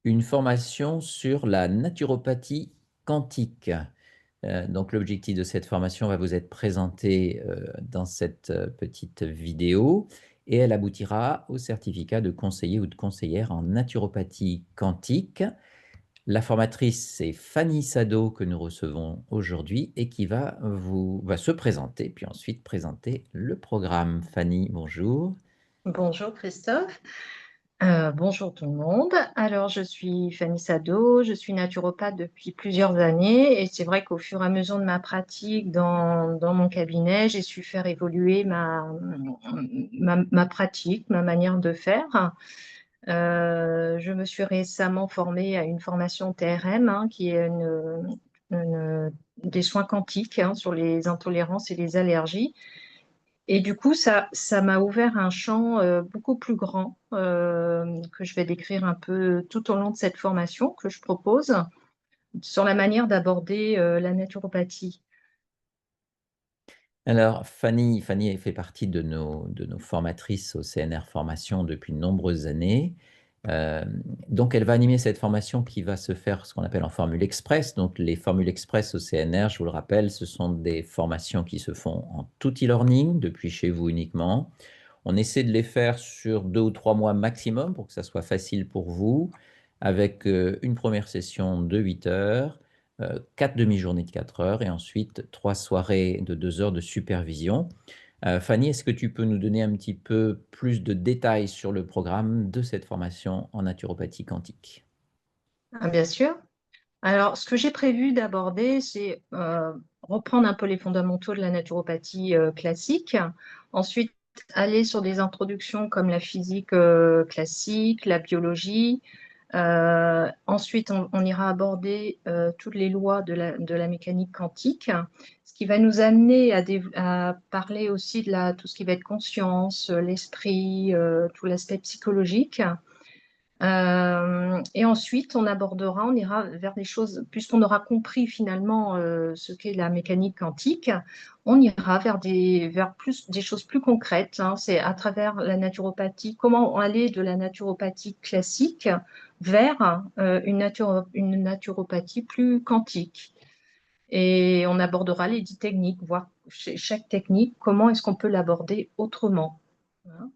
une formation sur la naturopathie quantique. Donc l'objectif de cette formation va vous être présenté dans cette petite vidéo et elle aboutira au certificat de conseiller ou de conseillère en naturopathie quantique. La formatrice, c'est Fanny Sado que nous recevons aujourd'hui et qui va se présenter, puis ensuite présenter le programme. Fanny, bonjour. Bonjour Christophe. Bonjour tout le monde. Alors, je suis Fanny Sado, je suis naturopathe depuis plusieurs années et c'est vrai qu'au fur et à mesure de ma pratique dans mon cabinet, j'ai su faire évoluer ma pratique, ma manière de faire. Je me suis récemment formée à une formation TRM, qui est des soins quantiques, sur les intolérances et les allergies. Et du coup, ça m'a ouvert un champ beaucoup plus grand que je vais décrire un peu tout au long de cette formation que je propose sur la manière d'aborder la naturopathie. Alors, Fanny elle fait partie de nos formatrices au CNR Formation depuis de nombreuses années. Euh, donc, elle va animer cette formation qui va se faire ce qu'on appelle en formule express. Donc, les formules express au CNR, je vous le rappelle, ce sont des formations qui se font en tout e-learning, depuis chez vous uniquement. On essaie de les faire sur 2 ou 3 mois maximum pour que ça soit facile pour vous, avec une première session de 8 heures, 4 demi-journées de 4 heures et ensuite 3 soirées de 2 heures de supervision. Fanny, est-ce que tu peux nous donner un petit peu plus de détails sur le programme de cette formation en naturopathie quantique? Ah, bien sûr. Alors, ce que j'ai prévu d'aborder, c'est reprendre un peu les fondamentaux de la naturopathie classique. Ensuite, aller sur des introductions comme la physique classique, la biologie. Ensuite, on ira aborder toutes les lois de la mécanique quantique, ce qui va nous amener à parler aussi tout ce qui va être conscience, l'esprit, tout l'aspect psychologique. Et ensuite, on ira vers des choses, puisqu'on aura compris finalement ce qu'est la mécanique quantique, on ira vers des choses plus concrètes, c'est à travers la naturopathie, comment aller de la naturopathie classique vers une naturopathie plus quantique. Et on abordera les 10 techniques, voir chaque technique, comment est-ce qu'on peut l'aborder autrement. Voilà.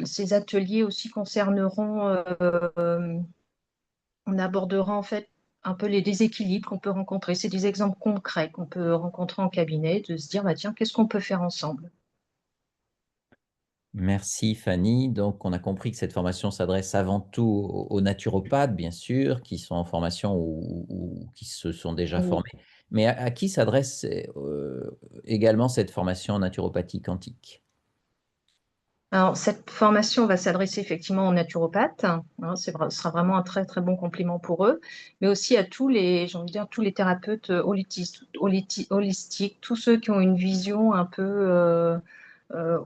Ces ateliers aussi concerneront, on abordera en fait un peu les déséquilibres qu'on peut rencontrer. C'est des exemples concrets qu'on peut rencontrer en cabinet, de se dire, bah, tiens, qu'est-ce qu'on peut faire ensemble? Merci Fanny. Donc, on a compris que cette formation s'adresse avant tout aux naturopathes, bien sûr, qui sont en formation ou qui se sont déjà Oui. formés. Mais à qui s'adresse également cette formation en naturopathie quantique? Alors, cette formation va s'adresser effectivement aux naturopathes, ce sera vraiment un très très bon complément pour eux, mais aussi à j'ai envie de dire, tous les thérapeutes holistiques, tous ceux qui ont une vision un peu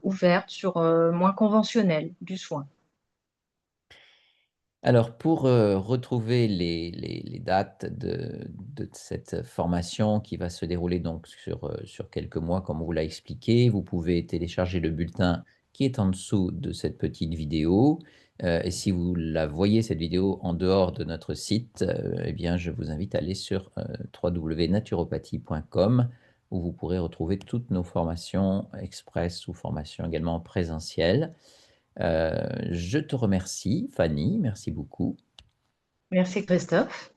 ouverte moins conventionnelle du soin. Alors, pour retrouver les dates de cette formation qui va se dérouler donc sur quelques mois, comme on vous l'a expliqué, vous pouvez télécharger le bulletin qui est en dessous de cette petite vidéo. Et si vous la voyez, cette vidéo, en dehors de notre site, eh bien, je vous invite à aller sur www.naturopathie.com où vous pourrez retrouver toutes nos formations express ou formations également présentielles. Je te remercie, Fanny, merci beaucoup. Merci Christophe.